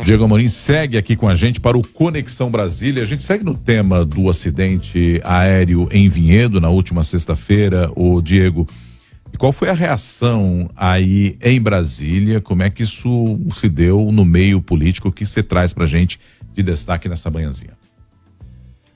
Diego Amorim segue aqui com a gente para o Conexão Brasília. A gente segue no tema do acidente aéreo em Vinhedo na última sexta-feira. Ô Diego, qual foi a reação aí em Brasília? Como é que isso se deu no meio político? O que você traz para a gente de destaque nessa manhãzinha?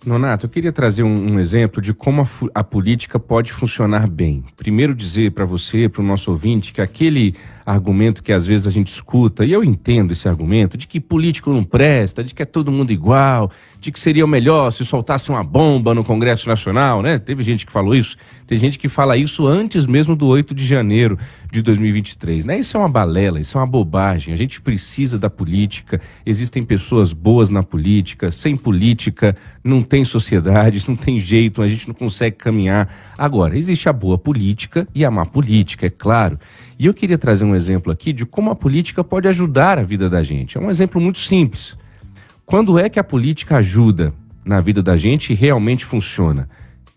Nonato, eu queria trazer um exemplo de como a política pode funcionar bem. Primeiro dizer para você, para o nosso ouvinte, que aquele argumento que às vezes a gente escuta, e eu entendo esse argumento, de que político não presta, de que é todo mundo igual, de que seria o melhor se soltasse uma bomba no Congresso Nacional, né? Teve gente que falou isso, tem gente que fala isso antes mesmo do 8 de janeiro de 2023, né? Isso é uma balela, isso é uma bobagem. A gente precisa da política, existem pessoas boas na política, sem política não tem sociedade, não tem jeito, a gente não consegue caminhar. Agora, existe a boa política e a má política, é claro. E eu queria trazer um exemplo aqui de como a política pode ajudar a vida da gente. É um exemplo muito simples. Quando é que a política ajuda na vida da gente e realmente funciona?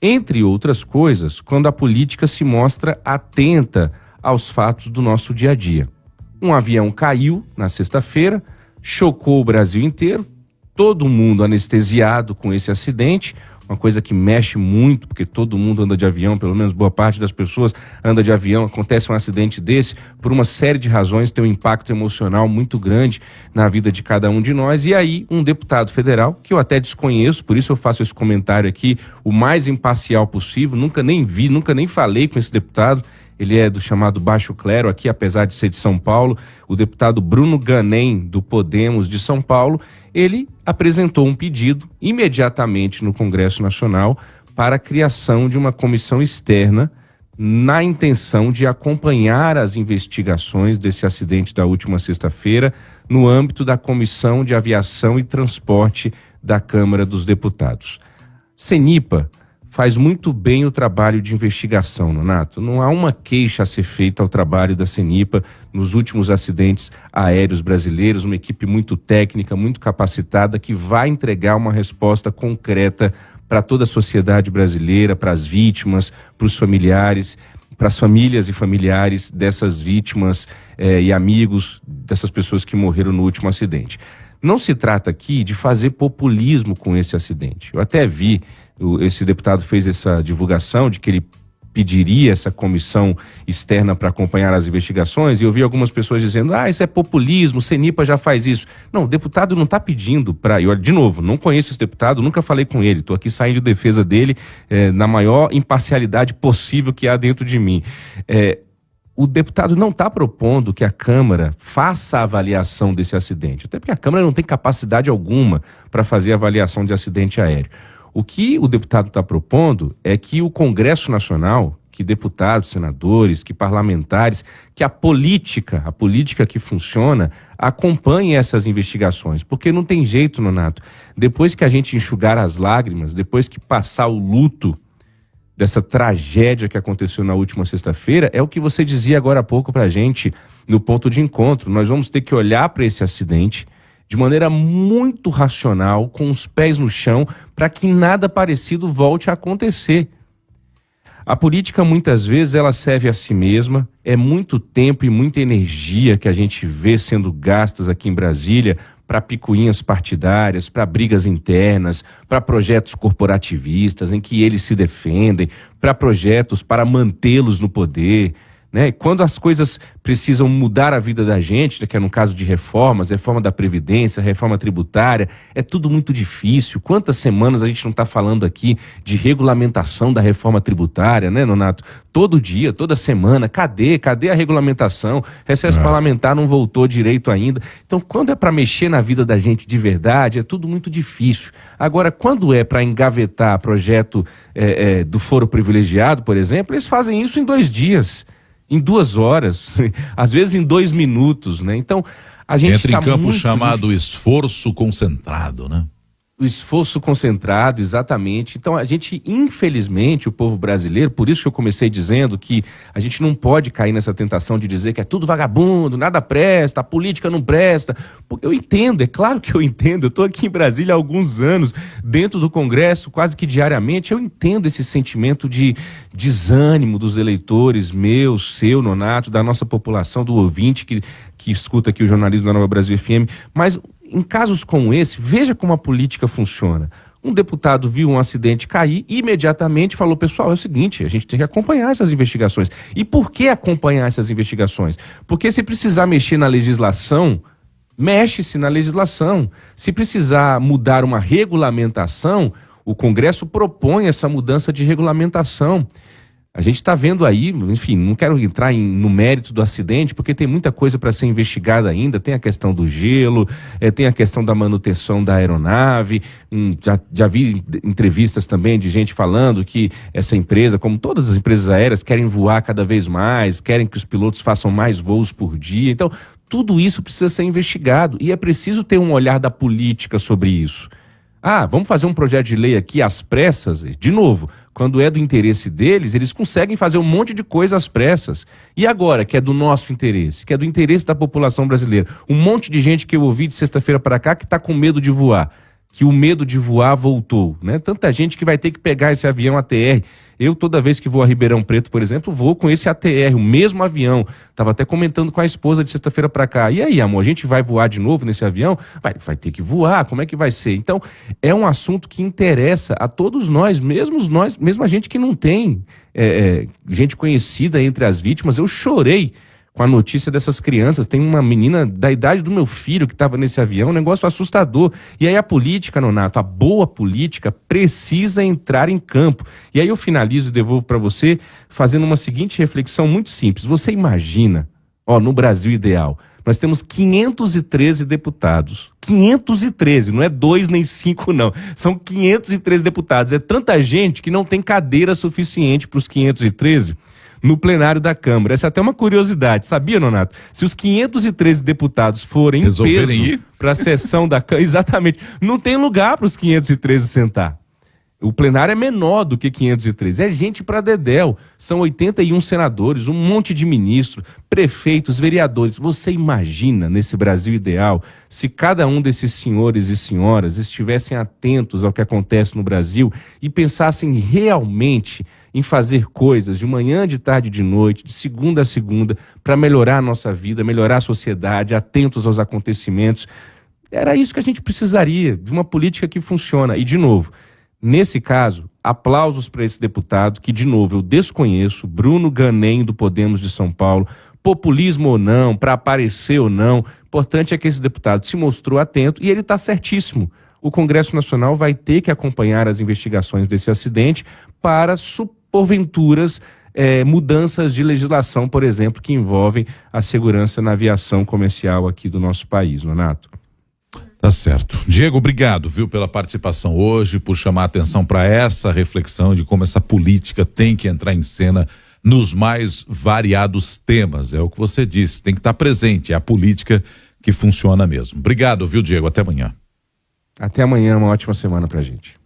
Entre outras coisas, quando a política se mostra atenta aos fatos do nosso dia a dia. Um avião caiu na sexta-feira, chocou o Brasil inteiro, todo mundo anestesiado com esse acidente, uma coisa que mexe muito, porque todo mundo anda de avião, pelo menos boa parte das pessoas anda de avião, acontece um acidente desse, por uma série de razões, tem um impacto emocional muito grande na vida de cada um de nós, e aí um deputado federal, que eu até desconheço, por isso eu faço esse comentário aqui, o mais imparcial possível, nunca nem vi, nunca nem falei com esse deputado, ele é do chamado Baixo Clero aqui, apesar de ser de São Paulo, o deputado Bruno Ganem, do Podemos de São Paulo, ele apresentou um pedido imediatamente no Congresso Nacional para a criação de uma comissão externa na intenção de acompanhar as investigações desse acidente da última sexta-feira no âmbito da Comissão de Aviação e Transporte da Câmara dos Deputados. CENIPA faz muito bem o trabalho de investigação, Nonato. Não há uma queixa a ser feita ao trabalho da CENIPA nos últimos acidentes aéreos brasileiros, uma equipe muito técnica, muito capacitada, que vai entregar uma resposta concreta para toda a sociedade brasileira, para as vítimas, para os familiares, para as famílias e familiares dessas vítimas e amigos dessas pessoas que morreram no último acidente. Não se trata aqui de fazer populismo com esse acidente. Eu até vi, esse deputado fez essa divulgação de que ele pediria essa comissão externa para acompanhar as investigações, e eu vi algumas pessoas dizendo, isso é populismo, o CENIPA já faz isso. Não, o deputado não está pedindo para... Eu, de novo, não conheço esse deputado, nunca falei com ele, estou aqui saindo de defesa dele na maior imparcialidade possível que há dentro de mim. O deputado não está propondo que a Câmara faça a avaliação desse acidente, até porque a Câmara não tem capacidade alguma para fazer a avaliação de acidente aéreo. O que o deputado está propondo é que o Congresso Nacional, que deputados, senadores, que parlamentares, que a política que funciona, acompanhe essas investigações. Porque não tem jeito, Nonato, depois que a gente enxugar as lágrimas, depois que passar o luto dessa tragédia que aconteceu na última sexta-feira, é o que você dizia agora há pouco para a gente no ponto de encontro. Nós vamos ter que olhar para esse acidente de maneira muito racional, com os pés no chão, para que nada parecido volte a acontecer. A política, muitas vezes, ela serve a si mesma, é muito tempo e muita energia que a gente vê sendo gastas aqui em Brasília para picuinhas partidárias, para brigas internas, para projetos corporativistas em que eles se defendem, para projetos para mantê-los no poder, né? Quando as coisas precisam mudar a vida da gente, que é no caso de reformas, reforma da Previdência, reforma tributária, é tudo muito difícil. Quantas semanas a gente não está falando aqui de regulamentação da reforma tributária, né, Nonato? Todo dia, toda semana, cadê a regulamentação? Recesso parlamentar não voltou direito ainda. Então, quando é para mexer na vida da gente de verdade, é tudo muito difícil. Agora, quando é para engavetar projeto do foro privilegiado, por exemplo, eles fazem isso em 2 dias. Em 2 horas, às vezes em 2 minutos, né? Então, a gente entra em campo chamado esforço concentrado, né? O esforço concentrado, exatamente. Então, a gente, infelizmente, o povo brasileiro, por isso que eu comecei dizendo que a gente não pode cair nessa tentação de dizer que é tudo vagabundo, nada presta, a política não presta. Eu entendo, é claro que eu entendo. Eu estou aqui em Brasília há alguns anos, dentro do Congresso, quase que diariamente. Eu entendo esse sentimento de desânimo dos eleitores, meu, seu, Nonato, da nossa população, do ouvinte que escuta aqui o jornalismo da Nova Brasil FM, mas em casos como esse, veja como a política funciona. Um deputado viu um acidente cair e imediatamente falou, pessoal, é o seguinte, a gente tem que acompanhar essas investigações. E por que acompanhar essas investigações? Porque se precisar mexer na legislação, mexe-se na legislação. Se precisar mudar uma regulamentação, o Congresso propõe essa mudança de regulamentação. A gente está vendo aí, enfim, não quero entrar no mérito do acidente, porque tem muita coisa para ser investigada ainda. Tem a questão do gelo, tem a questão da manutenção da aeronave. Já vi entrevistas também de gente falando que essa empresa, como todas as empresas aéreas, querem voar cada vez mais, querem que os pilotos façam mais voos por dia. Então, tudo isso precisa ser investigado e é preciso ter um olhar da política sobre isso. Vamos fazer um projeto de lei aqui às pressas? De novo, quando é do interesse deles, eles conseguem fazer um monte de coisa às pressas. E agora, que é do nosso interesse, que é do interesse da população brasileira? Um monte de gente que eu ouvi de sexta-feira para cá que está com medo de voar, que o medo de voar voltou, né? Tanta gente que vai ter que pegar esse avião ATR. Eu, toda vez que vou a Ribeirão Preto, por exemplo, vou com esse ATR, o mesmo avião. Estava até comentando com a esposa de sexta-feira para cá. E aí, amor, a gente vai voar de novo nesse avião? Vai ter que voar, como é que vai ser? Então, é um assunto que interessa a todos nós, mesmo a gente que não tem gente conhecida entre as vítimas. Eu chorei com a notícia dessas crianças. Tem uma menina da idade do meu filho que estava nesse avião, um negócio assustador. E aí a política, Nonato, a boa política precisa entrar em campo. E aí eu finalizo e devolvo para você fazendo uma seguinte reflexão muito simples. Você imagina, no Brasil ideal, nós temos 513 deputados. 513, não é 2 nem 5 não. São 513 deputados. É tanta gente que não tem cadeira suficiente para os 513 no plenário da Câmara. Essa é até uma curiosidade, sabia, Nonato? Se os 513 deputados forem em peso para a sessão da Câmara, exatamente, não tem lugar para os 513 sentar. O plenário é menor do que 513. É gente para dedéu. São 81 senadores, um monte de ministros, prefeitos, vereadores. Você imagina, nesse Brasil ideal, se cada um desses senhores e senhoras estivessem atentos ao que acontece no Brasil e pensassem realmente em fazer coisas de manhã, de tarde, de noite, de segunda a segunda, para melhorar a nossa vida, melhorar a sociedade, atentos aos acontecimentos. Era isso que a gente precisaria, de uma política que funciona. E, de novo, nesse caso, aplausos para esse deputado, que, de novo, eu desconheço, Bruno Ganem, do Podemos de São Paulo, populismo ou não, para aparecer ou não, o importante é que esse deputado se mostrou atento e ele está certíssimo. O Congresso Nacional vai ter que acompanhar as investigações desse acidente para porventuras, mudanças de legislação, por exemplo, que envolvem a segurança na aviação comercial aqui do nosso país, Nonato. Tá certo. Diego, obrigado, viu, pela participação hoje, por chamar a atenção para essa reflexão de como essa política tem que entrar em cena nos mais variados temas. É o que você disse, tem que estar presente, é a política que funciona mesmo. Obrigado, viu, Diego? Até amanhã. Até amanhã, uma ótima semana pra gente.